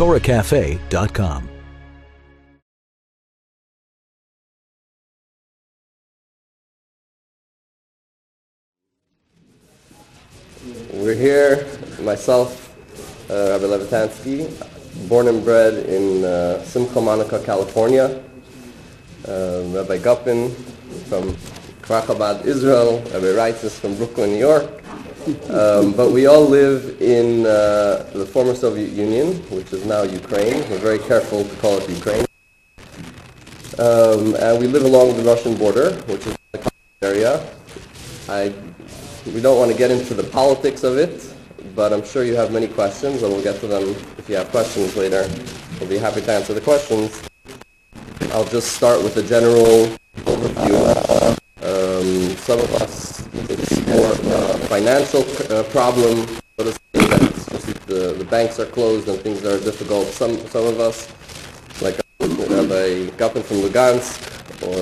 TorahCafe.com. We're here, myself, Rabbi Levitansky, born and bred in Simcha Monica, California. Rabbi Gopin from Chabad, Israel. Rabbi Raices from Brooklyn, New York. But we all live in the former Soviet Union, which is now Ukraine. We're very careful to call it Ukraine. And we live along the Russian border, which is the area. We don't want to get into the politics of it, but I'm sure you have many questions, and we'll get to them if you have questions later. We'll be happy to answer the questions. I'll just start with a general overview. Some of us, it's more a financial problem, so to say, that the banks are closed and things are difficult. Some of us, like Rabbi Gopin from Lugansk, or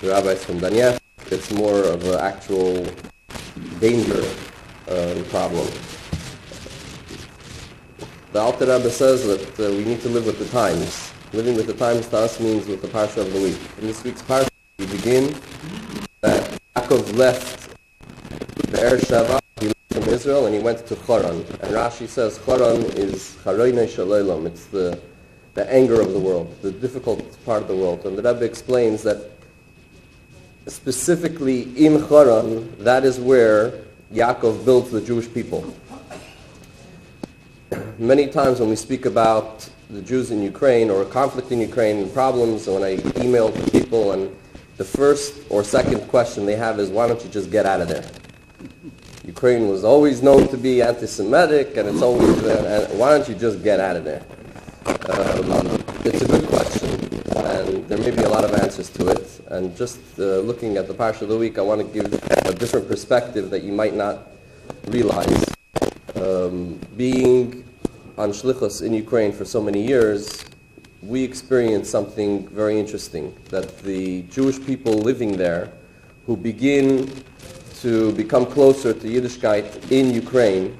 the rabbis from Donetsk, it's more of an actual danger problem. The Alter Rebbe says that we need to live with the times. Living with the times to us means with the Parsha of the week. In this week's Parsha, we begin that Yaakov left Be'er-Sheva, he left from Israel, and he went to Haran. And Rashi says Haran is Haroinei Sholom. It's the anger of the world, the difficult part of the world. And the Rebbe explains that specifically in Haran, that is where Yaakov builds the Jewish people. Many times when we speak about the Jews in Ukraine or conflict in Ukraine and problems, and when I email to people, and the first or second question they have is, why don't you just get out of there? Ukraine was always known to be anti-Semitic, and it's always, why don't you just get out of there? It's a good question, and there may be a lot of answers to it. And just looking at the Parsha of the week, I want to give a different perspective that you might not realize. Being on Shlichus in Ukraine for so many years, we experienced something very interesting, that the Jewish people living there who begin to become closer to Yiddishkeit in Ukraine,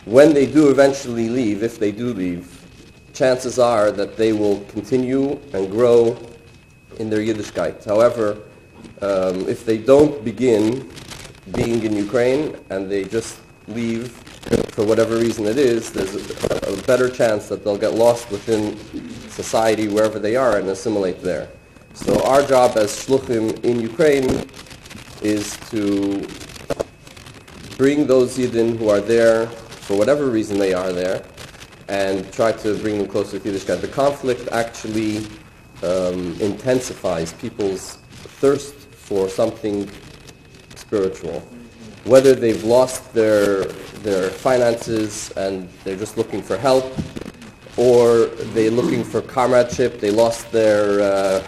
when they do eventually leave, if they do leave, chances are that they will continue and grow in their Yiddishkeit. However, if they don't begin being in Ukraine and they just leave for whatever reason it is, there's a better chance that they'll get lost within society wherever they are and assimilate there. So our job as shluchim in Ukraine is to bring those Yidden who are there for whatever reason they are there and try to bring them closer to Yiddishkeit. The conflict actually intensifies people's thirst for something spiritual. Whether they've lost their finances and they're just looking for help, or they're looking for comradeship, they lost their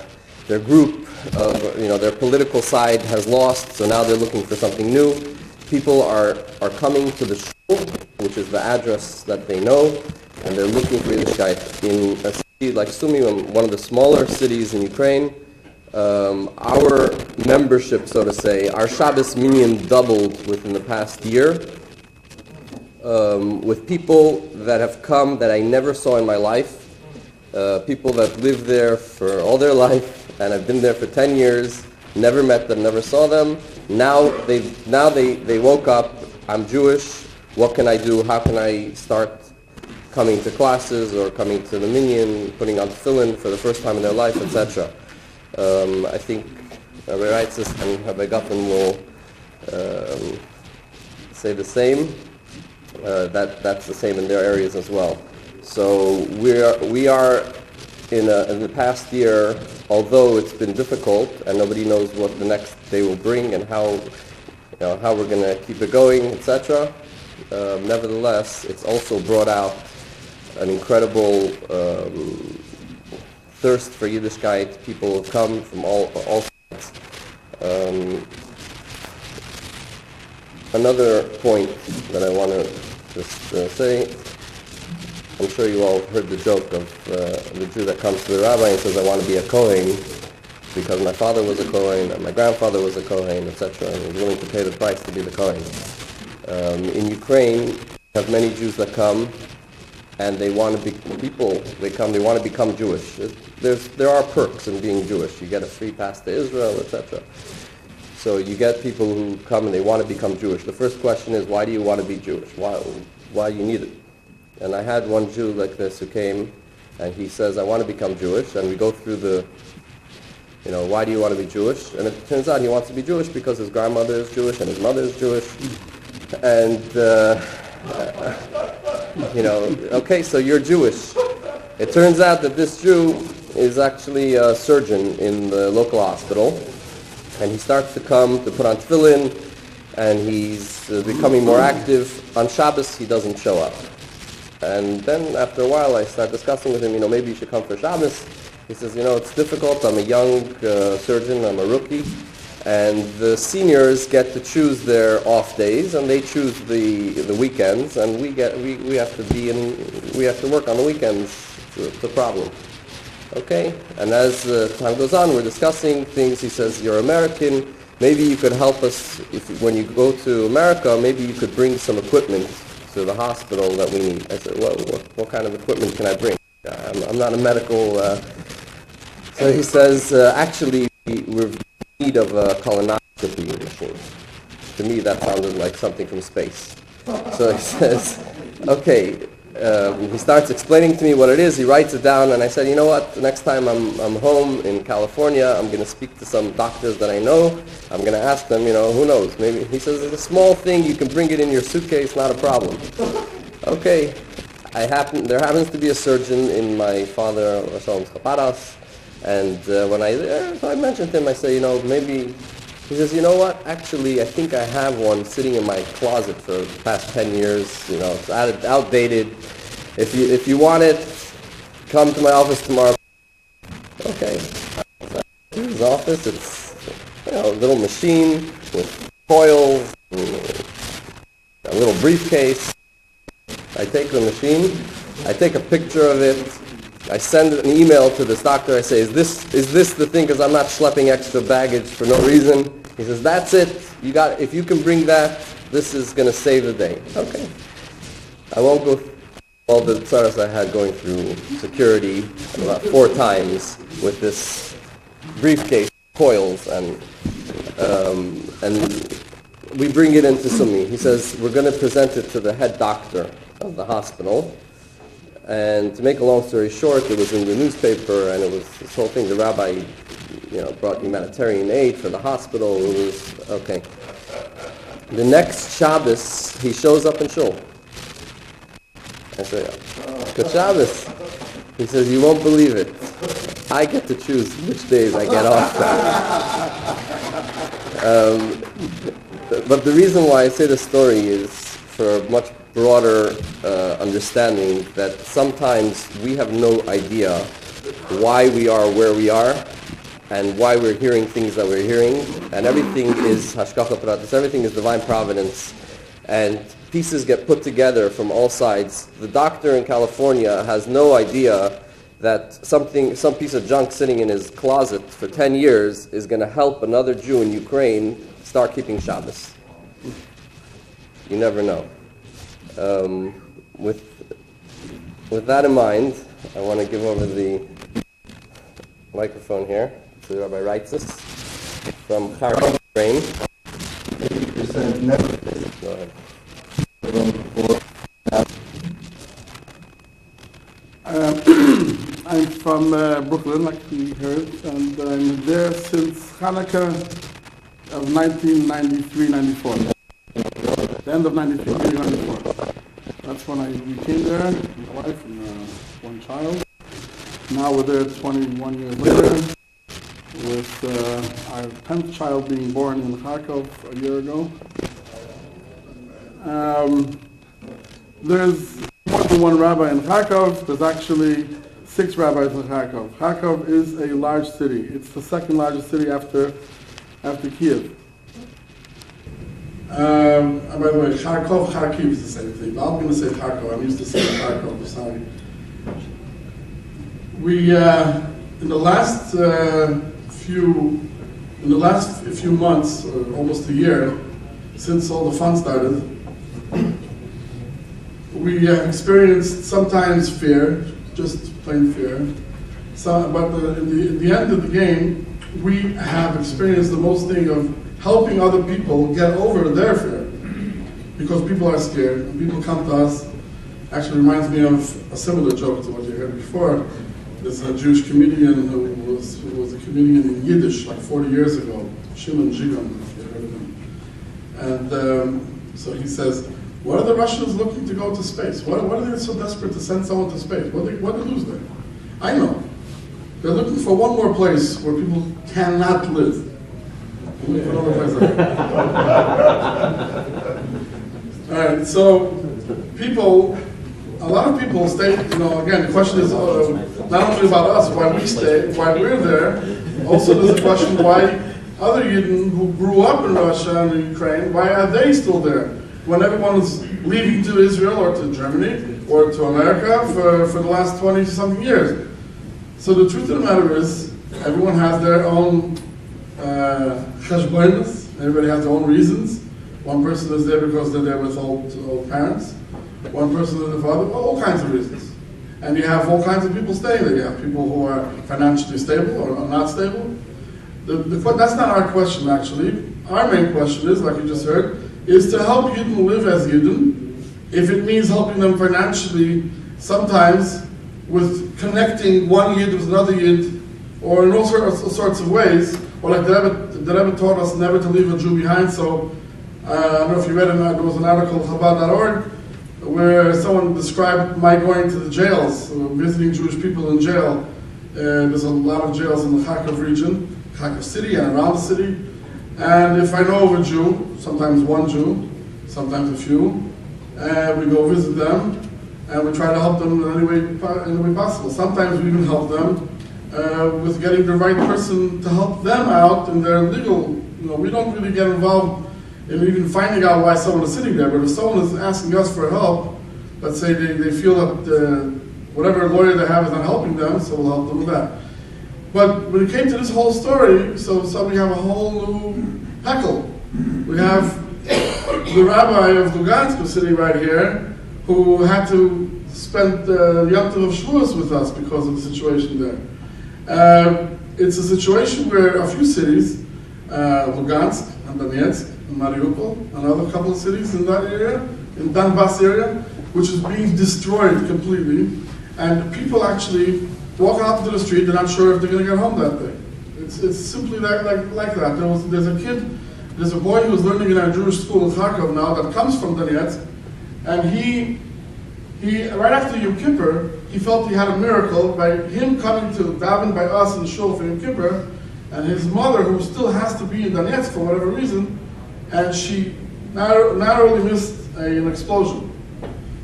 group, their political side has lost, so now they're looking for something new. People are coming to the shul, which is the address that they know, and they're looking for Yiddishkeit. In a city like Sumy, one of the smaller cities in Ukraine, our membership, so to say, our Shabbos minyan doubled within the past year, with people that have come that I never saw in my life, people that lived there for all their life, and I've been there for 10 years, never met them, never saw them. Now they woke up, I'm Jewish, what can I do? How can I start coming to classes or coming to the minyan, putting on tefillin for the first time in their life, etc. I think Rabbi Raices and Rabbi Gopin will say the same. That's the same in their areas as well. So we are in the past year, although it's been difficult and nobody knows what the next day will bring and how we're going to keep it going, etc. Nevertheless, it's also brought out an incredible thirst for Yiddishkeit. People have come from all sides. Another point that I want to just say, I'm sure you all heard the joke of the Jew that comes to the rabbi and says, I want to be a Kohen because my father was a Kohen and my grandfather was a Kohen, etc. And he's willing to pay the price to be the Kohen. In Ukraine, we have many Jews that come and they want to be people. They want to become Jewish. There are perks in being Jewish. You get a free pass to Israel, etc. So you get people who come and they want to become Jewish. The first question is, why do you want to be Jewish? Why you need it? And I had one Jew like this who came, and he says, I want to become Jewish. And we go through the, why do you want to be Jewish? And it turns out he wants to be Jewish because his grandmother is Jewish and his mother is Jewish. And, okay, so you're Jewish. It turns out that this Jew is actually a surgeon in the local hospital. And he starts to come to put on tefillin, and he's becoming more active. On Shabbos, he doesn't show up. And then after a while, I start discussing with him, maybe you should come for Shabbos. He says, it's difficult. I'm a young surgeon. I'm a rookie. And the seniors get to choose their off days, and they choose the weekends, and we have to work on the weekends. It's the problem. Okay, and as time goes on, we're discussing things. He says, you're American, maybe you could help us, when you go to America, maybe you could bring some equipment to the hospital that we need. I said, well, what kind of equipment can I bring? I'm not a medical... So he says, actually, we're in need of a colonoscopy machine. To me, that sounded like something from space. So he says, okay... he starts explaining to me what it is. He writes it down, and I said, you know what? The next time I'm home in California, I'm going to speak to some doctors that I know. I'm going to ask them, who knows? Maybe he says it's a small thing. You can bring it in your suitcase, not a problem. Okay, there happens to be a surgeon in my father Sholom's Chabad house, and when I mentioned to him, I say, maybe. He says, you know what? Actually, I think I have one sitting in my closet for the past 10 years. It's outdated. If you want it, come to my office tomorrow. Okay. In his office, it's a little machine with coils, a little briefcase. I take the machine, I take a picture of it, I send an email to this doctor. I say, is this the thing? Because I'm not schlepping extra baggage for no reason. He says, that's it. If you can bring that, this is going to save the day. Okay. I won't go through all the tzaras I had going through security about 4 times with this briefcase, coils, and we bring it into Sumy. He says, we're going to present it to the head doctor of the hospital. And to make a long story short, it was in the newspaper, and it was this whole thing. The rabbi, brought humanitarian aid for the hospital. It was okay. The next Shabbos, he shows up in shul. I say, good Shabbos. He says, you won't believe it. I get to choose which days I get off. But the reason why I say this story is for a much broader understanding that sometimes we have no idea why we are where we are and why we're hearing things that we're hearing, and everything is hashgacha pratis, everything is divine providence, and pieces get put together from all sides. The doctor in California has no idea that some piece of junk sitting in his closet for 10 years is going to help another Jew in Ukraine start keeping Shabbos. You never know. With that in mind, I want to give over the microphone here to Rabbi Raices from Kharkov, Ukraine. Go ahead. I'm from Brooklyn, like we heard, and I'm there since Hanukkah of 1993-94. The end of 93, 94. That's when we came there, my wife and one child. Now we're there 21 years later, with our 10th child being born in Kharkov a year ago. There's more than one rabbi in Kharkov. There's actually 6 rabbis in Kharkov. Kharkov is a large city. It's the second largest city after Kiev. By the way, Kharkiv is the same thing. But I'm going to say Kharkov. I'm used to saying Kharkov. Sorry. We in the last few months, or almost a year, since all the fun started, we have experienced sometimes fear, just plain fear. But in the end of the game, we have experienced the most thing of helping other people get over their fear. Because people are scared, and people come to us. Actually reminds me of a similar joke to what you heard before. There's a Jewish comedian who was a comedian in Yiddish like 40 years ago, Shimon Jigon, if you heard of him. And so he says, what are the Russians looking to go to space? What are they so desperate to send someone to space? What do they lose there? I know. They're looking for one more place where people cannot live. They're looking for another place like that. All right, so a lot of people stay, again, the question is not only about us, why we stay, why we're there. Also there's a question why other Yidden who grew up in Russia and Ukraine, why are they still there? When everyone is leaving to Israel or to Germany or to America for the last 20-something years. So the truth of the matter is, everyone has their own cheshbonos, everybody has their own reasons. One person is there because they're there with old parents. One person is there for all kinds of reasons. And you have all kinds of people staying there. You have people who are financially stable or not stable. That's not our question, actually. Our main question is, like you just heard, is to help Yidden live as Yidden. If it means helping them financially, sometimes with connecting one Yid with another Yid, or in all sorts of ways, or like the Rebbe taught us never to leave a Jew behind. So I don't know if you read it, there was an article, Chabad.org, where someone described my going to the jails, visiting Jewish people in jail. There's a lot of jails in the Kharkov region, Kharkov city and around the city. And if I know of a Jew, sometimes one Jew, sometimes a few, we go visit them, and we try to help them in any way possible. Sometimes we even help them with getting the right person to help them out in their legal. We don't really get involved in even finding out why someone is sitting there, but if someone is asking us for help, let's say they feel that whatever lawyer they have is not helping them, so we'll help them with that. But when it came to this whole story, so we have a whole new heckle. We have the Rabbi of Lugansk who's sitting right here, who had to spend the Yom Tov of Shavuos with us because of the situation there. It's a situation where a few cities, Lugansk and Donetsk and Mariupol, another couple of cities in that area, in Donbass area, which is being destroyed completely, and people actually walking out into the street, they're not sure if they're going to get home that day. It's simply like that. There's a boy who's learning in our Jewish school in Kharkov now that comes from Donetsk, and he right after Yom Kippur, he felt he had a miracle by him coming to daven by us in shul for Yom Kippur, and his mother, who still has to be in Donetsk for whatever reason, and she narrowly missed an explosion.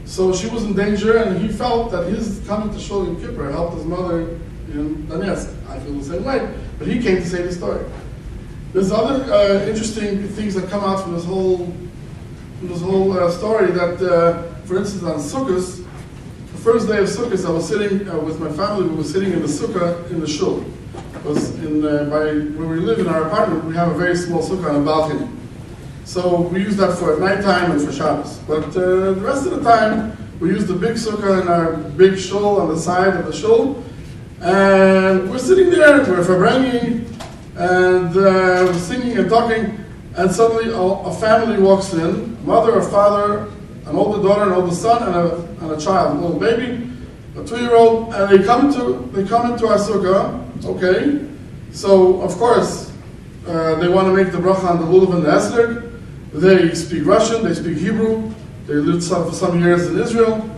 So she was in danger, and he felt that his coming to Shul Yom Kippur helped his mother in Donetsk. I feel the same way, but he came to say the story. There's other interesting things that come out from this whole story. That, for instance, on Sukkot, the first day of Sukkot, I was sitting with my family. We were sitting in the sukkah in the shul. Because by where we live in our apartment, we have a very small sukkah on a balcony. So we use that for nighttime and for Shabbos. But the rest of the time, we use the big sukkah in our big shul on the side of the shul. And we're sitting there, we're farbrengen, and we're singing and talking. And suddenly a family walks in, mother, a father, an older daughter, an older son, and a child, a little baby, a 2-year-old. And they come into our sukkah. Okay, so of course, they want to make the bracha on the lulav and the esrog. They speak Russian, they speak Hebrew, they lived for some years in Israel.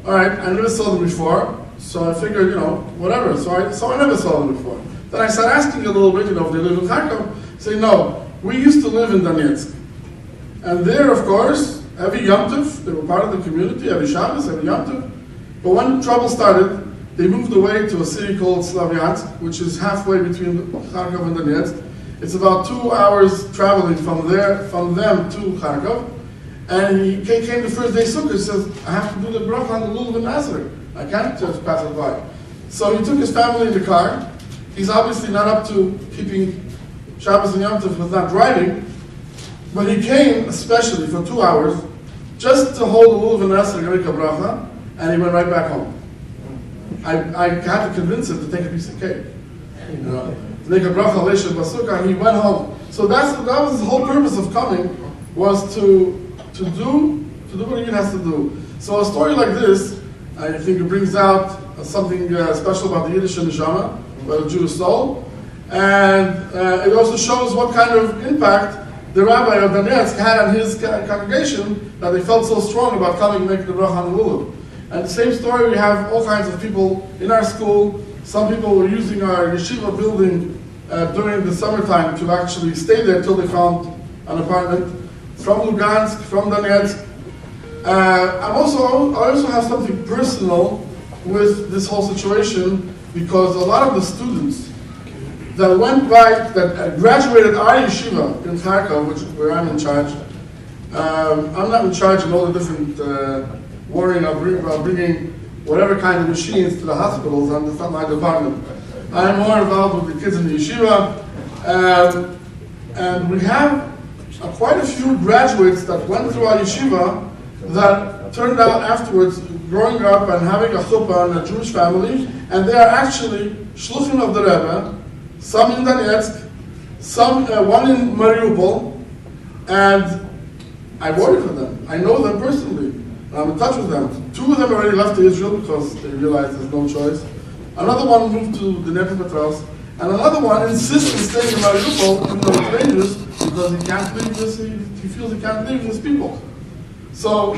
All right, I never saw them before, so I figured, whatever. So I never saw them before. Then I started asking a little bit, if they live in Kharkov. Say, no, we used to live in Donetsk. And there, of course, every Yom Tov, they were part of the community, every Shabbos, every Yom Tov. But when trouble started, they moved away to a city called Slavyansk, which is halfway between Kharkov and Donetsk. It's about 2 hours traveling from them to Kharkov. And he came the first day Sukkot, he says, I have to do the bracha on the lulav and esrog. I can't just pass it by. So he took his family in the car. He's obviously not up to keeping Shabbos and Yom Tov with not driving. But he came especially for 2 hours just to hold a lulav and nasa and make a bracha, and he went right back home. I had to convince him to take a piece of cake. To make a bracha leisha basuka, and he went home. So that was his whole purpose of coming, was to do what he has to do. So a story like this, I think it brings out something special about the Yiddish neshama, about the Jewish soul, and it also shows what kind of impact the rabbi of Donetsk had on his congregation, that they felt so strong about coming and making the bracha on the lulav. And the same story, we have all kinds of people in our school. Some people were using our yeshiva building during the summertime to actually stay there till they found an apartment. From Lugansk, from Donetsk. I also have something personal with this whole situation, because a lot of the students that that graduated our yeshiva in Kharkov, where I'm in charge, I'm not in charge of all the different worrying about bringing whatever kind of machines to the hospitals. That's not my department. I'm more involved with the kids in the yeshiva, and we have quite a few graduates that went through our yeshiva that turned out afterwards growing up and having a chuppah and a Jewish family, and they are actually shluchim of the Rebbe, some in Donetsk, one in Mariupol, and I worry for them. I know them personally. I'm in touch with them. 2 of them already left to Israel because they realized there's no choice. Another one moved to the Negev Petros, and another one insists on staying in Mariupol even though it's dangerous, because he can't leave this. He feels he can't leave his people. So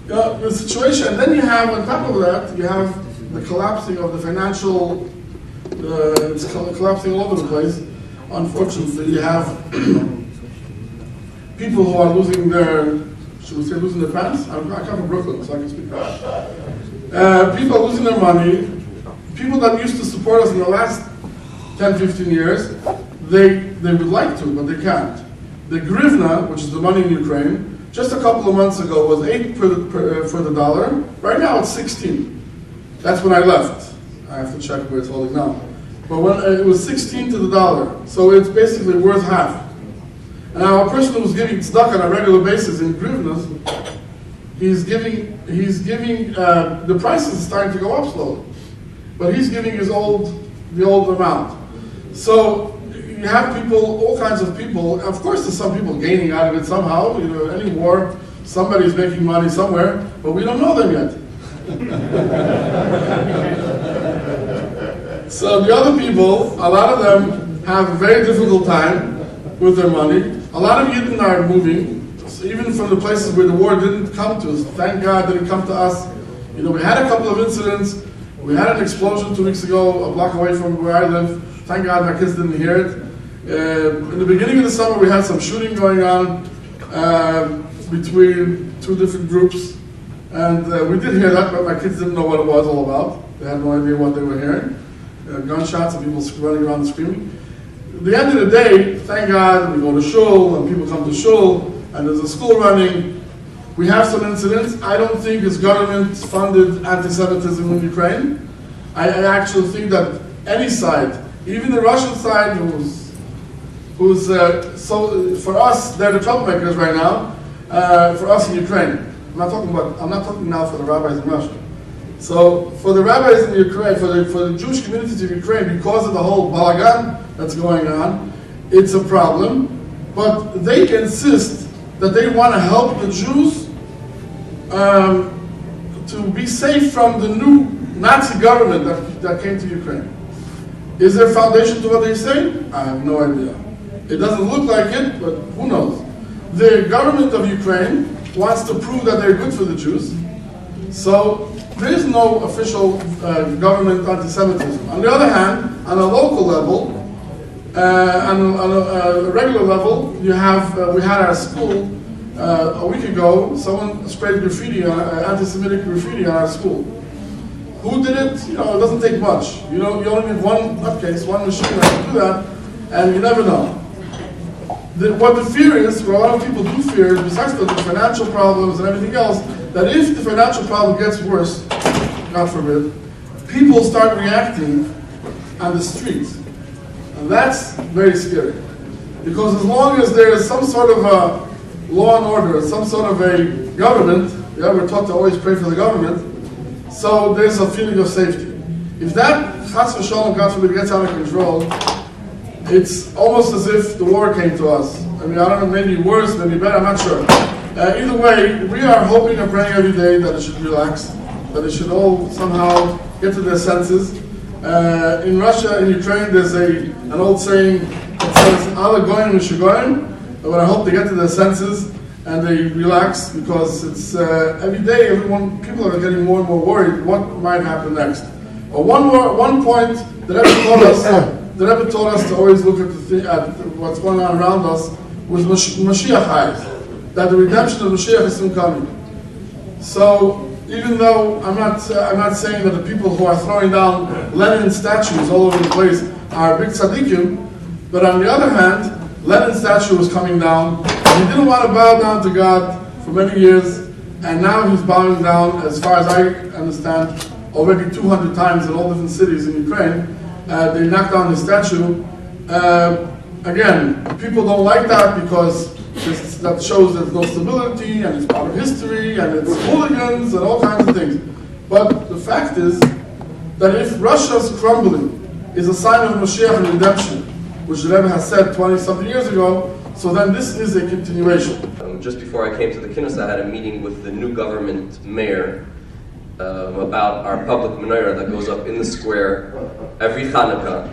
the situation, and then you have on top of that, you have the collapsing of the financial. It's collapsing all over the place. Unfortunately, you have people who are losing their, should we say, losing their pants? I come from Brooklyn, so I can speak that. People are losing their money. People that used to support us in the last 10, 15 years, they would like to, but they can't. The grivna, which is the money in Ukraine, just a couple of months ago was 8 for the dollar. Right now it's 16. That's when I left. I have to check where it's holding now. But when it was 16 to the dollar, so it's basically worth half. And now a person who's giving tzedakah on a regular basis in grivnas, he's giving the prices is starting to go up slowly, but he's giving the old amount. So you have people, all kinds of people. Of course, there's some people gaining out of it somehow. Any war, somebody's making money somewhere, but we don't know them yet. So the other people, a lot of them have a very difficult time with their money. A lot of Yidden are moving, so even from the places where the war didn't come to us. Thank God it didn't come to us. We had a couple of incidents. We had an explosion 2 weeks ago, a block away from where I live. Thank God my kids didn't hear it. In the beginning of the summer, we had some shooting going on between 2 different groups. And we did hear that, but my kids didn't know what it was all about. They had no idea what they were hearing. Gunshots and people running around and screaming. At the end of the day, thank God, we go to shul, and people come to shul, and there's a school running. We have some incidents. I don't think it's government-funded anti-Semitism in Ukraine. I actually think that any side, even the Russian side, who's so for us, they're the troublemakers right now. For us in Ukraine, I'm not talking now for the rabbis in Russia. So for the rabbis in Ukraine, for the Jewish communities in Ukraine, because of the whole balagan that's going on, it's a problem. But they insist that they want to help the Jews to be safe from the new Nazi government that came to Ukraine. Is there foundation to what they say? I have no idea. It doesn't look like it, but who knows? The government of Ukraine wants to prove that they're good for the Jews. So there is no official government anti-Semitism. On the other hand, on a local level, on a regular level, you have, we had our school a week ago, someone sprayed graffiti, anti-Semitic graffiti on our school. Who did it? You know, it doesn't take much. You know, you only need one nutcase, one machine that can do that, and you never know. What the fear is, what a lot of people do fear, is besides the financial problems and everything else, that if the financial problem gets worse, God forbid, people start reacting on the streets. And that's very scary. Because as long as there is some sort of a law and order, some sort of a government. Yeah, we're taught to always pray for the government. So there's a feeling of safety. If that chas v'sholom, God forbid, gets out of control, it's almost as if the war came to us. I mean, I don't know, maybe worse, maybe better, I'm not sure. Either way, we are hoping and praying every day that it should relax, that it should all somehow get to their senses. In Russia, in Ukraine, there's an old saying that says, "Alla goyim mishagoyim," but I hope they get to their senses and they relax, because it's every day, people are getting more and more worried what might happen next. One point that Rebbe taught us to always look at what's going on around us was Mashiach eyes, that the redemption of Mashiach is soon coming. So even though I'm not saying that the people who are throwing down Lenin statues all over the place are big tzaddikim, but on the other hand, Lenin's statue was coming down, and he didn't want to bow down to God for many years, and now he's bowing down, as far as I understand, already 200 times in all different cities in Ukraine. They knocked down his statue. Again, people don't like that because that shows there's no stability, and it's part of history, and it's hooligans, and all kinds of things. But the fact is that if Russia's crumbling is a sign of Mashiach and redemption, which the Rebbe has said 20-something years ago, so then this is a continuation. Just before I came to the Kiddush, I had a meeting with the new government mayor about our public menorah that goes up in the square every Hanukkah.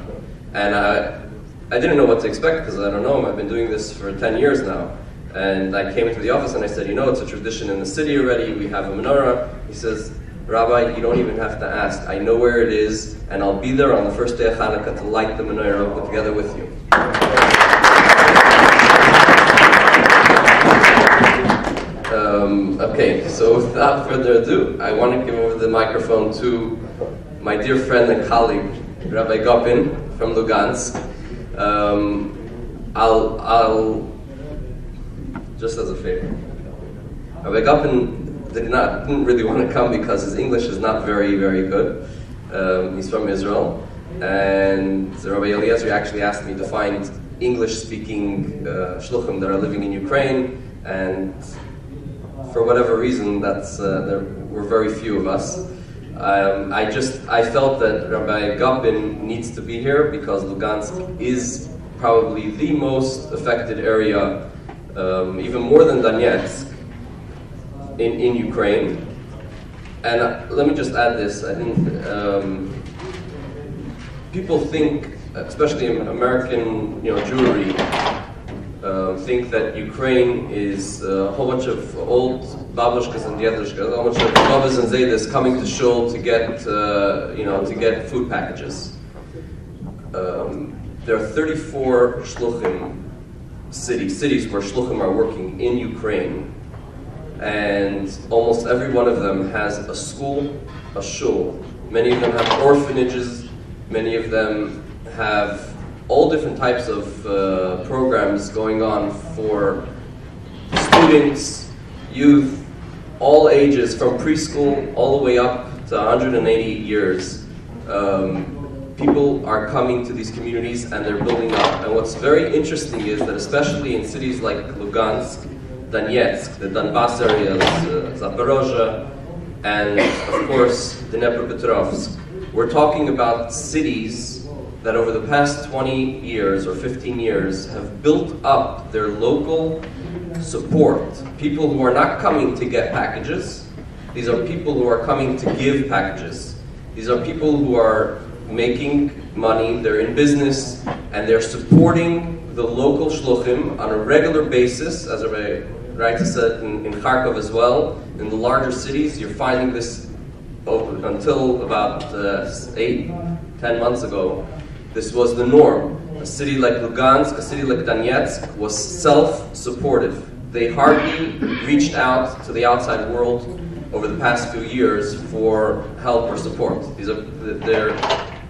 And I didn't know what to expect, because I don't know him. I've been doing this for 10 years now. And I came into the office and I said, it's a tradition in the city already. We have a menorah. He says, "Rabbi, you don't even have to ask. I know where it is, and I'll be there on the first day of Hanukkah to light the menorah together with you." Okay, so without further ado, I want to give over the microphone to my dear friend and colleague, Rabbi Gopin from Lugansk. I'll just as a favor. Rabbi Gopin didn't really want to come because his English is not very, very good. He's from Israel, and Rabbi Eliezer actually asked me to find English-speaking shluchim that are living in Ukraine, and for whatever reason, there were very few of us. I felt that Rabbi Gopin needs to be here because Lugansk is probably the most affected area, even more than Donetsk, in Ukraine. And let me just add this. I think people think, especially in American Jewry, think that Ukraine is a whole bunch of old babushkas and diedushkas, a whole bunch of babas and zaydas coming to shul to get food packages. There are 34 shluchim cities where shluchim are working in Ukraine, and almost every one of them has a school, a shul. Many of them have orphanages. Many of them have all different types of programs going on for students, youth, all ages, from preschool all the way up to 180 years. People are coming to these communities and they're building up. And what's very interesting is that especially in cities like Lugansk, Donetsk, the Donbass areas, Zaporozhye, and of course Dnepropetrovsk, we're talking about cities that over the past 20 years or 15 years have built up their local support. People who are not coming to get packages. These are people who are coming to give packages. These are people who are making money, they're in business, and they're supporting the local shluchim on a regular basis. As Rabbi Raices said in Kharkov as well, in the larger cities, you're finding this until about 8-10 months ago. This was the norm. A city like Lugansk, a city like Donetsk was self-supportive. They hardly reached out to the outside world over the past few years for help or support. These are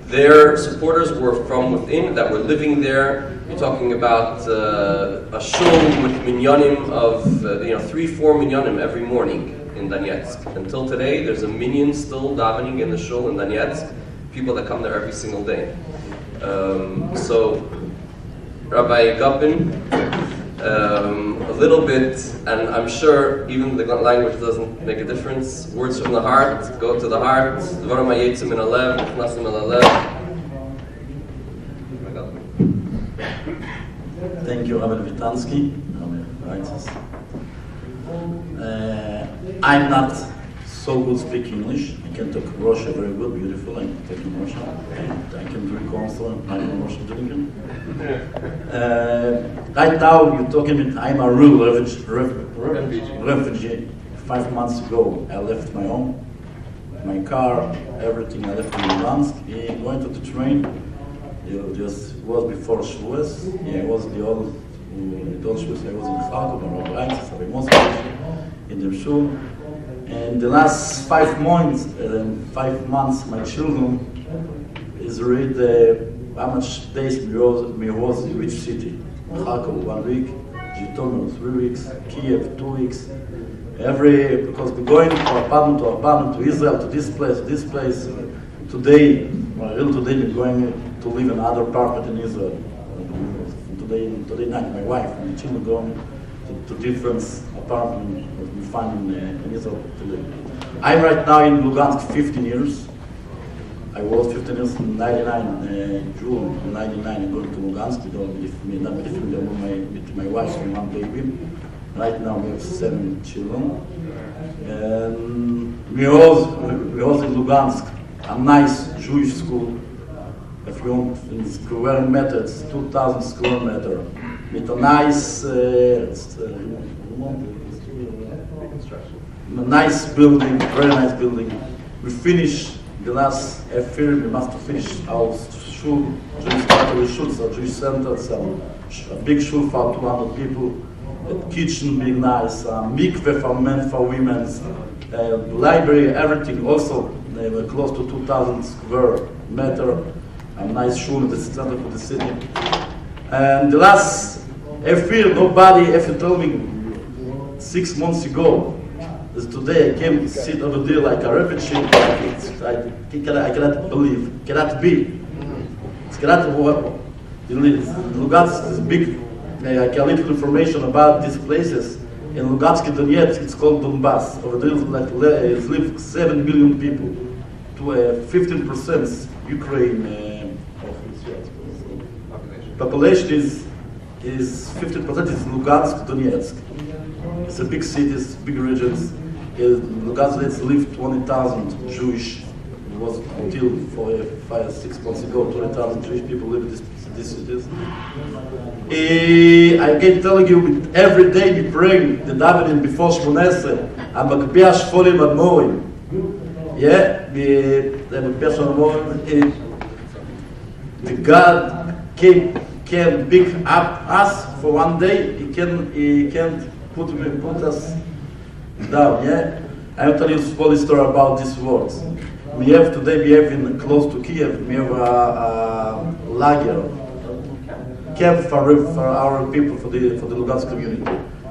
their supporters were from within, that were living there. You're talking about a shul with minyanim of 3-4 minyanim every morning in Donetsk. Until today, there's a minyan still davening in the shul in Donetsk. People that come there every single day. So, Rabbi Gopin, a little bit, and I'm sure even the language doesn't make a difference. Words from the heart go to the heart. Dvarim hayetzim min halev, nichnasim el halev. Thank you, Rabbi Levitansky, Rabbi Raices. I'm not so good speaking English. I can talk Russian very good, beautiful. I can talk in Russian. I can drink also. I'm a Russian drinker. Right now, you're talking about I'm a real refugee. 5 months ago, I left my home, my car, everything. I left in Lugansk. Going to the train. It just was before Shavuos. It was the old Shavuos. I was in Kharkov or Raices or in the shul. And the last 5 months, my children is read how much days we was in which city. Kharkov 1 week, Zhytomyr 3 weeks, Kiev 2 weeks. Because we're going from apartment to Israel, to this place. Today we're going to live in another apartment in Israel. Today night, my wife and the children going to different apartments that we find in Israel today. I'm right now in Lugansk 15 years. I was 15 years in 99, June 99, I'm going to Lugansk. We don't live with my wife and 1 baby. Right now we have 7 children. We was in Lugansk, a nice Jewish school. If you want, in square meters, 2,000 square meters, with a nice, nice building, very nice building. We finished the last year. We must finish our shul, Jewish Catholic shul, so Jewish center, so a big shul for 200 people. A kitchen, big nice, mikveh for men, for women, library, everything. Also, they were close to 2,000 square meters. A nice shul in the center of the city. And the last year, nobody ever told me 6 months ago. As today I came to sit over there like a refugee. I cannot believe, cannot be. It cannot work. Lugansk is big. I can little information about these places. In Lugansk, Donetsk, it's called Donbass. Over there live 7 million people. To 15% Ukraine. Population is 15% is Lugansk, Donetsk. It's a big cities, big regions. In Lugansk, live 20,000 Jewish. It was until 5-6 months ago, 20,000 Jewish people live in these cities. I can tell you, every day we pray the davening before Shmonesre, and Makbia Shfolim Admorim. Yeah, the Makbia Shfolim. The God can pick up us for 1 day. He can't put us down. Yeah, I will tell you a small story about these words. We have in close to Kiev. We have a lager camp for our people, for the Lugansk community.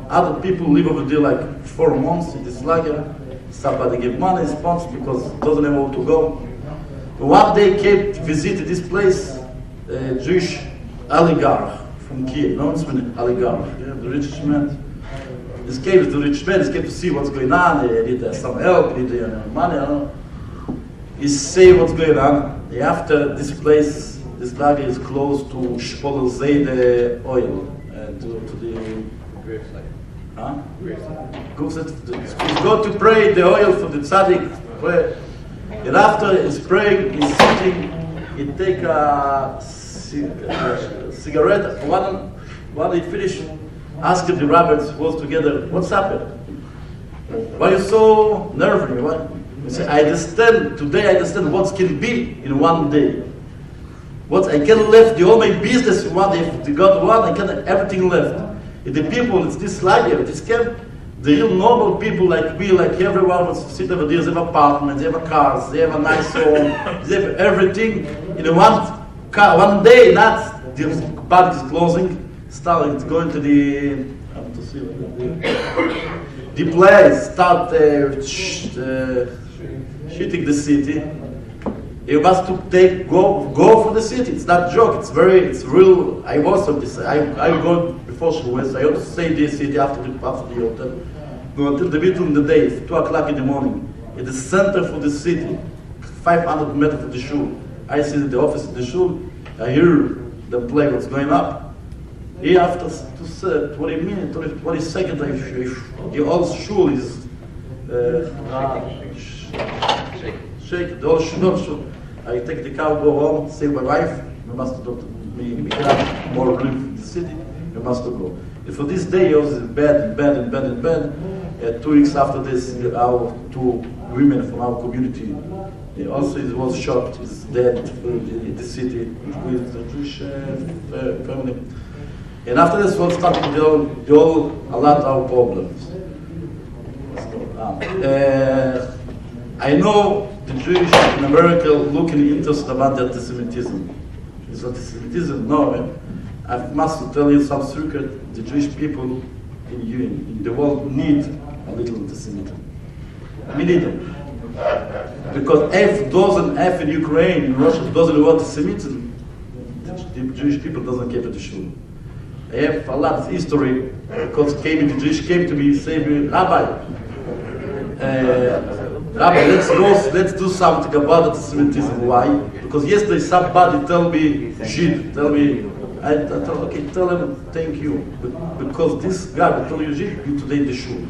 Other people live over there like 4 months in this lager. Somebody give money, sponsor, because doesn't know where to go. One day came to visit this place, a Jewish oligarch from Kiev. No, it's an oligarch, yeah, the rich man. This came to the rich man, he came to see what's going on. He need some help, he need money. I don't know. He say what's going on. After this place, this lager is close to Shpolel Zayde oil, to the gravesite. Huh? He's going to pray the oil for the tzaddik. Pray. And after he's praying, he's sitting, he take a cigarette. When he finished, asked the rabbis who was together, what's happened? Why are you so nervous? He said, I understand what can be in 1 day. What I can left the whole my business in 1 day. If the God want, I can everything left. And the people, it's this lager, this camp, the real normal people like we, like everyone, sit over there, they have apartments, they have cars, they have a nice home, they have everything in 1 day. Not the bank is closing, starting going to the place, start shooting the city. You must go for the city. It's not a joke. It's real. I was on this. I go before Shavuos. I also say this city after the hotel. No, until the middle of the day, 2 o'clock in the morning, in the center of the city, 500 meters from the shul. I sit in the office of the shul. I hear the play what's going up. Here after 20 minutes, 20 seconds, the whole shul is shake. The whole shul. I take the car, go home, say my wife, we must go to me have more live in the city, we must go. And for this day, I was in bed. 2 weeks after this, our 2 women from our community, also it was shot, is dead in the city with the Jewish family. And after this, what started a lot of our problems. I know the Jewish in America looking interested about the anti-Semitism. Is anti-Semitism? No. I must tell you some secret. The Jewish people in the world need a little anti-Semitism. We need them. Because if in Ukraine, in Russia, doesn't want anti-Semitism, the Jewish people doesn't care for the shul. I have a lot of history because the Jewish came to me and said, Rabbi, let's do something about anti-Semitism. Why? Because yesterday somebody told me, I thought, okay, tell him thank you. Because this guy will tell you Jew, you today the shul.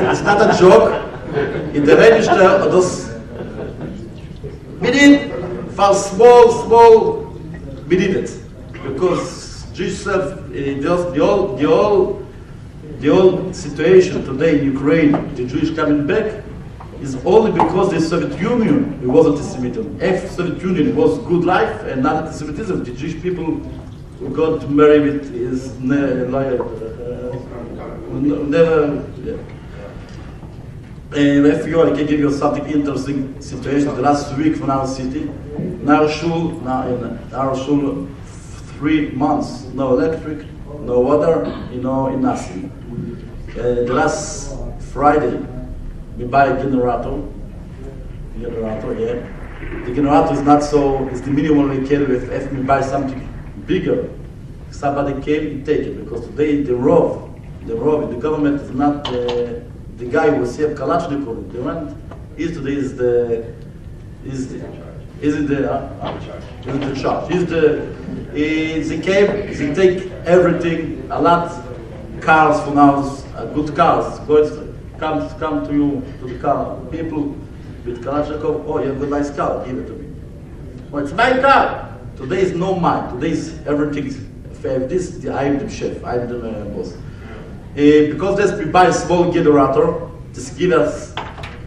It's not a joke. In the register, we need for small, we need it. Because Jews have the whole situation today in Ukraine, the Jewish coming back, is only because the Soviet Union, it was anti-Semitism. If Soviet Union was good life and not anti-Semitism, the Jewish people who got married with is never. Yeah. And if you, I can give you something interesting situation. The last week from our city, in our shul, 3 months, no electric, no water, in nothing. The last Friday, we buy a generator, yeah. The generator is not so, it's the minimum we can if we buy something bigger. Somebody came and take it, because today the rov, the government is not the guy who saved Kalashnikov. The one is today is the charge. They take everything, a lot cars from us, good cars, come to you, to the car. People with Kalashnikov, oh, you have a nice car, give it to me. Well, it's my car. Today is no mine. Today is everything. This, I am the chef, I am the boss. Because this we buy a small generator, this gives us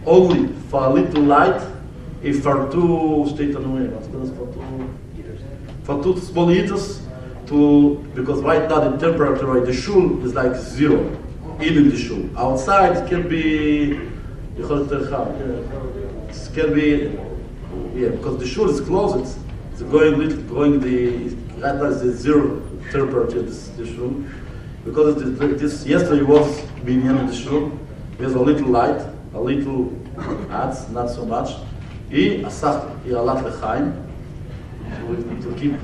only for a little light, for 2 small heaters, because right now the temperature in the shul is like 0, even in the shul. Outside it can be, because the shul is closed, it's going right now it's 0 temperature this shul. Because yesterday was being in the shul, there's a little light, a little ads, not so much. A lot l'chaim to keep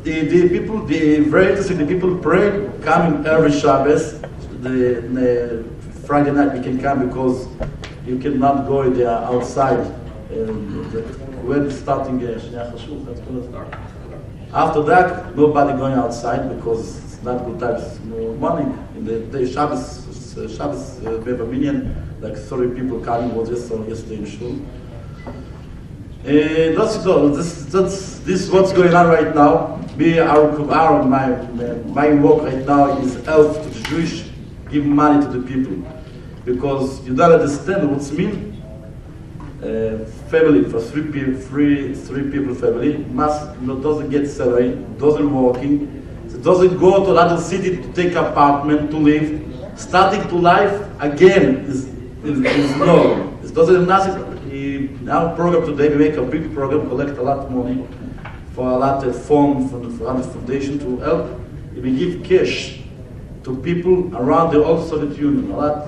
the people, the very interesting, the people pray, coming every Shabbos. The Friday night we can come because you cannot go there outside. When starting after that, nobody going outside because it's not good times. No money. In the Shabbos, we have a million, like 30 people coming. Was yesterday in shul. That's it all. This is what's going on right now. My work right now is help to the Jewish, give money to the people, because you don't understand what's mean. Family for three people family doesn't get salary, doesn't working, doesn't go to another city to take apartment to live. Starting to life again is no. It doesn't have nothing. In our program today, we make a big program, collect a lot of money for a lot of fund for the foundation to help. We give cash to people around the old Soviet Union. A lot.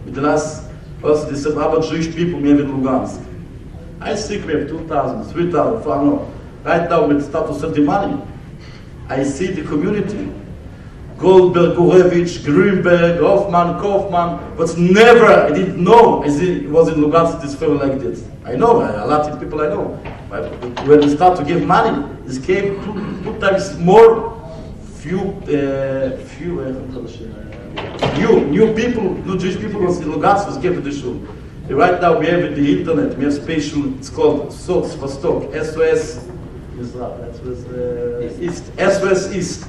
With the last, also the about Jewish people we have in Lugansk. I think we have 2,000, 3,000, I don't know. Right now we start to send the money. I see the community. Goldberg, Gurevich, Greenberg, Hoffman, Kaufman, but never, I didn't know, it was in Lugansk this film like this. I know, a lot of people I know. But when we start to give money, it came two times more, new people, new Jewish people was in Lugansk was given the shul. Right now we have in the internet, we have special, it's called SOS for stock, SOS SOS East.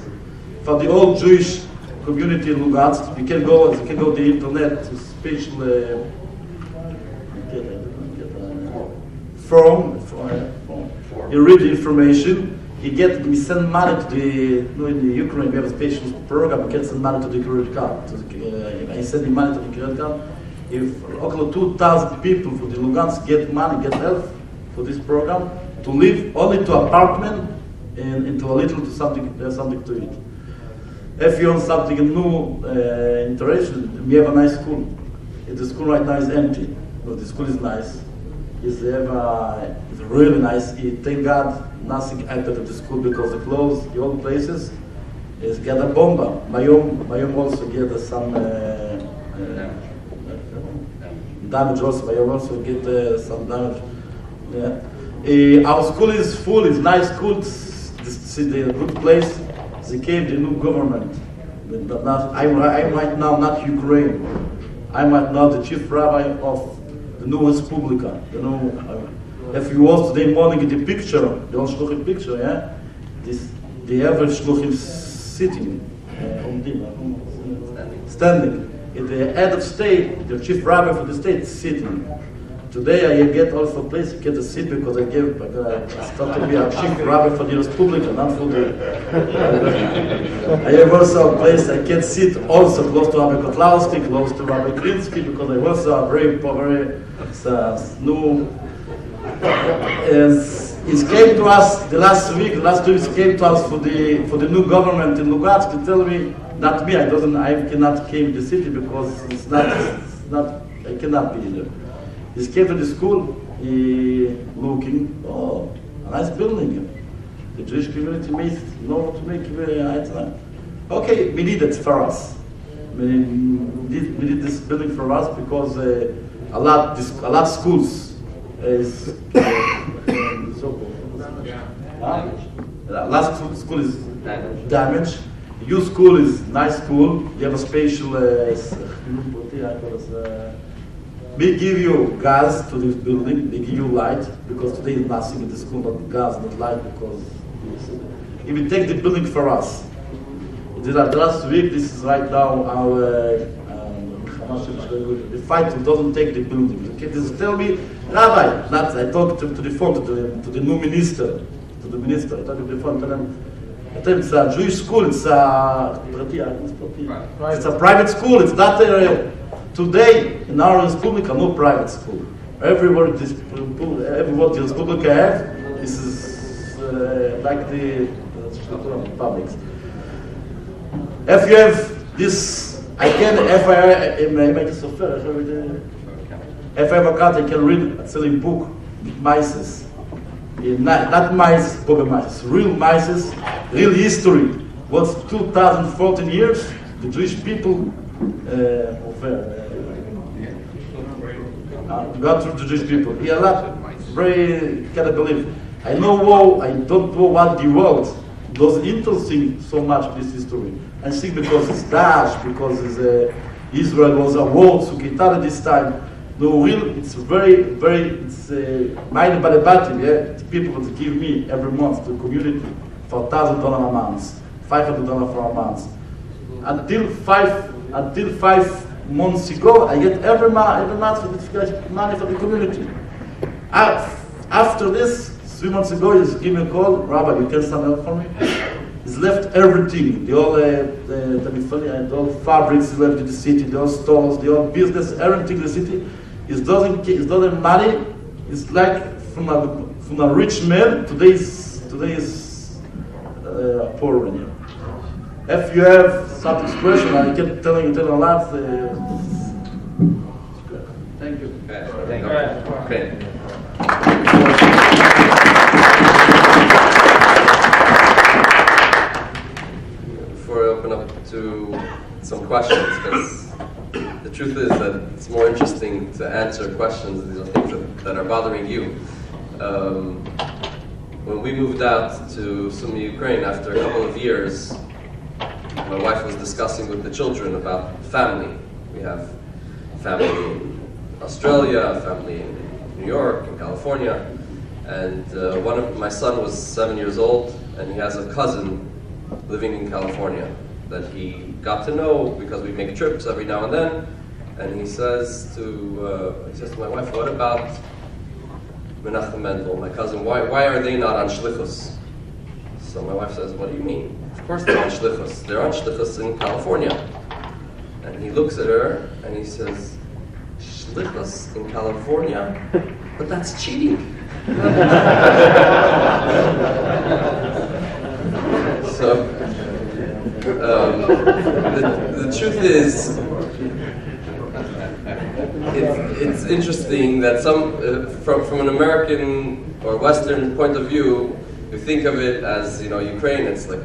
For the old Jewish community in Lugansk, you can go to the internet to special form. You read the information. We send money to in the Ukraine we have a special program. We can send money to the credit card. I send the money to the credit card. If over 2,000 people for the Lugansk get money, get help for this program to live only to apartment and into a little to something to eat. If you want something new, interesting, we have a nice school. The school right now is empty, but the school is nice. It's really nice. Thank God, nothing happened at the school because they closed the old places. It's get a bomba. Mayom also get some damage also. Mayom also get some damage. Yeah. Our school is full. It's nice school. It's a good place. They came the new government. I'm right now not Ukraine. I'm right now the chief rabbi of the new Respublika. If you watch today morning the picture, the old shluchim picture, yeah, the average shluchim sitting, standing. In the head of state, the chief rabbi for the state sitting. Today I get also a place to get a seat because I start to be a chief rabbi for the Respublika, not for the. I have also a place I can sit also close to Rabbi Kotlowski, close to Rabbi Krinsky, because I was a very new. It came to us the last 2 weeks came to us for the new government in Lugansk to tell me, not me, I cannot came to the city because it's not I cannot be there. He came to the school, looking, a nice building. The Jewish community know to make okay, we need it for us. We need this building for us because a lot of schools is last school is damaged. Your school is nice school. You have a special. We give you gas to this building. We give you light because today is nothing in the school but gas, not light because if we take the building for us. The last week. This is right now our. The fight doesn't take the building. Okay, just tell me, Rabbi. I talked to the phone to the new minister, to the minister. I talked to the phone to them. I tell him it's a Jewish school. It's a private school. It's not today in our Respublika, no private school. Everywhere the Respublika have, this is like the public. If you have this. I can, if I make a software, if I have a card, I can read a selling book, Raices. Not mice, Bobe mice, real mice, real history. What's 2014 years, the Jewish people got through the Jewish people. A lot, very, can't believe. I don't know what the world does interesting so much this history. I think because it's Daesh, because Israel was a war, Sukitana this time. No, real, it's very, it's minded by the battle, yeah? The people that give me every month to the community for $1,000 a month, $500 for a month. Until 5 months ago, I get every month for this money for the community. After this, 3 months ago, he give me a call, Rabbi, you can send help for me? He's left everything, the whole fabrics he left in the city, the whole stores, the whole business, everything in the city. It doesn't money. It's like from a rich man. Today is a poor man. If you have some expression, I keep telling you a lot. Thank you. Thank you. Okay. to some questions, because the truth is that it's more interesting to answer questions. These are things that are bothering you. When we moved out to Sumy, Ukraine, after a couple of years, my wife was discussing with the children about family. We have family in Australia, family in New York, in California, and my son was 7 years old, and he has a cousin living in California that he got to know because we make trips every now and then. And he says to my wife, "What about Menachem Mendel, my cousin? Why are they not on shlichus?" So my wife says, "What do you mean? Of course they're on shlichus. They're on shlichus in California." And he looks at her and he says, "Shlichus in California? But that's cheating." So the truth is, it's interesting that from an American or Western point of view, you think of it as, Ukraine, it's like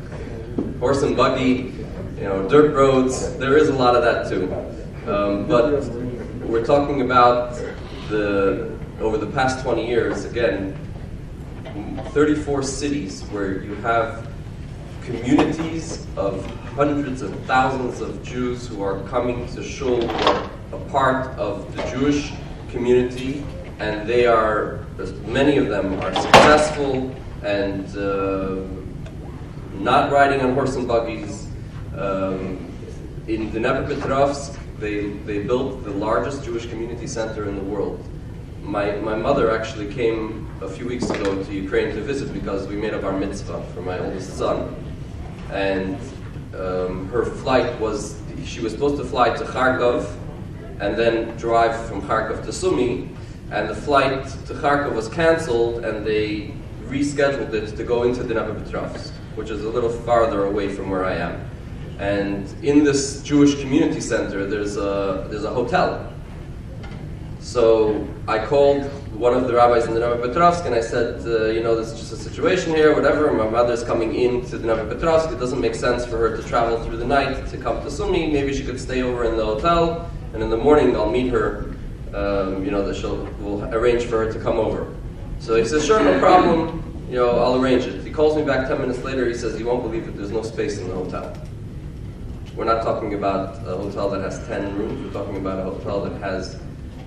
horse and buggy, dirt roads. There is a lot of that too. But we're talking about over the past 20 years, again, 34 cities where you have communities of hundreds of thousands of Jews who are coming to shul, who are a part of the Jewish community, and many of them are successful and not riding on horse and buggies. In the Dnepropetrovsk, they built the largest Jewish community center in the world. My mother actually came a few weeks ago to Ukraine to visit because we made a bar mitzvah for my oldest son. And her flight she was supposed to fly to Kharkov and then drive from Kharkov to Sumy, and the flight to Kharkov was canceled and they rescheduled it to go into Dnepropetrovsk, which is a little farther away from where I am. And in this Jewish community center, there's a hotel. So I called one of the rabbis in the Dnepropetrovsk and I said, there's just a situation here, whatever. My mother's coming into the Dnepropetrovsk. It doesn't make sense for her to travel through the night to come to Sumy. Maybe she could stay over in the hotel, and in the morning I'll meet her. We'll arrange for her to come over. So he says, sure, no problem. I'll arrange it. He calls me back 10 minutes later. He says, you won't believe it. There's no space in the hotel. We're not talking about a hotel that has 10 rooms. We're talking about a hotel that has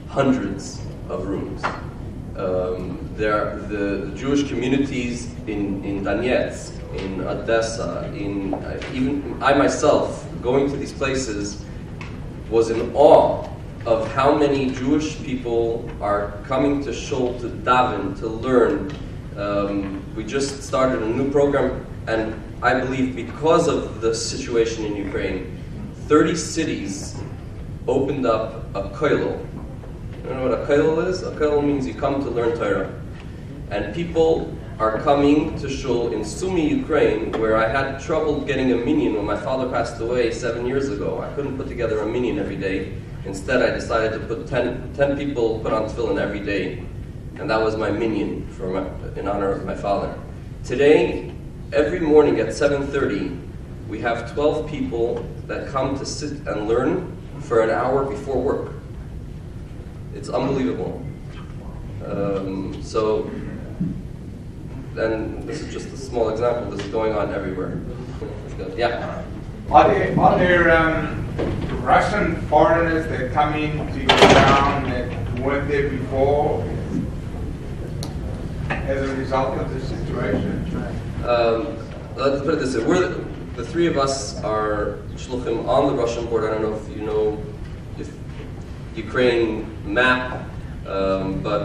hundreds of rooms. There are the Jewish communities in Donetsk, in Odessa, even I myself, going to these places, was in awe of how many Jewish people are coming to shul to daven, to learn. We just started a new program, and I believe because of the situation in Ukraine, 30 cities opened up a kollel. You know what a kollel is? A kollel means you come to learn Torah. And people are coming to shul in Sumy, Ukraine, where I had trouble getting a minyan when my father passed away 7 years ago. I couldn't put together a minyan every day. Instead, I decided to put 10 people put on tefillin every day. And that was my minyan in honor of my father. Today, every morning at 7:30, we have 12 people that come to sit and learn for an hour before work. It's unbelievable. And this is just a small example. This is going on everywhere. Yeah. Are there Russian foreigners that come into your town that weren't there before as a result of this situation? Let's put it this way. The three of us are shluchim on the Russian border. I don't know if you know Ukraine map, but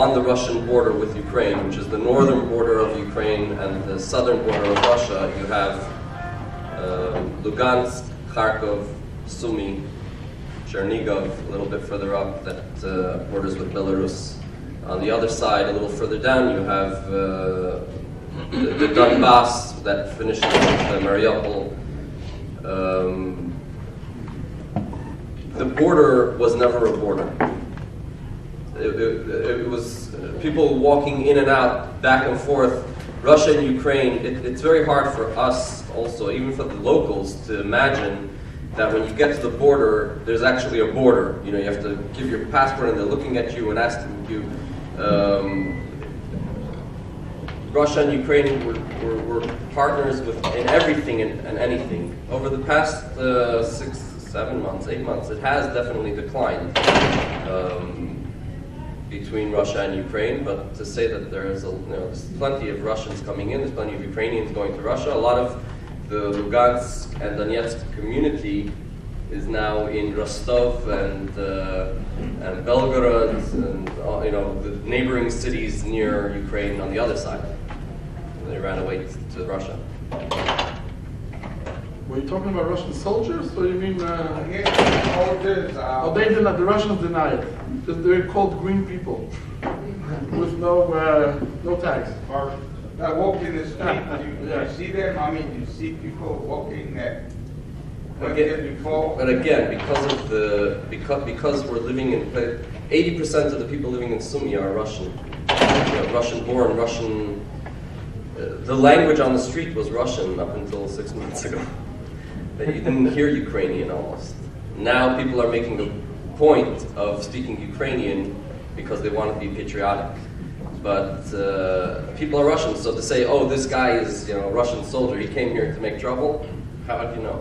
on the Russian border with Ukraine, which is the northern border of Ukraine and the southern border of Russia, you have Lugansk, Kharkov, Sumy, Chernigov, a little bit further up, that borders with Belarus. On the other side, a little further down, you have the Donbass that finishes with Mariupol. The border was never a border. It was people walking in and out, back and forth. Russia and Ukraine, it's very hard for us also, even for the locals, to imagine that when you get to the border, there's actually a border. You know, you have to give your passport, and they're looking at you and asking you. Russia and Ukraine were partners in everything and anything. Over the past 6, 7 months, 8 months, it has definitely declined between Russia and Ukraine. But to say that there's plenty of Russians coming in, there's plenty of Ukrainians going to Russia. A lot of the Lugansk and Donetsk community is now in Rostov and Belgorod and the neighboring cities near Ukraine on the other side. They ran away to Russia. Were you talking about Russian soldiers, or you mean? Yes, soldiers. They deny. The Russians deny it. They're called green people with no tags. That walk in the street, you see them? I mean, you see people walking that. But again, because we're living in 80% of the people living in Sumy are Russian, Russian-born, Russian. The language on the street was Russian up until 6 months ago. You didn't hear Ukrainian almost. Now people are making a point of speaking Ukrainian because they want to be patriotic. But people are Russian, so to say, oh, this guy is a Russian soldier, he came here to make trouble, how do you know?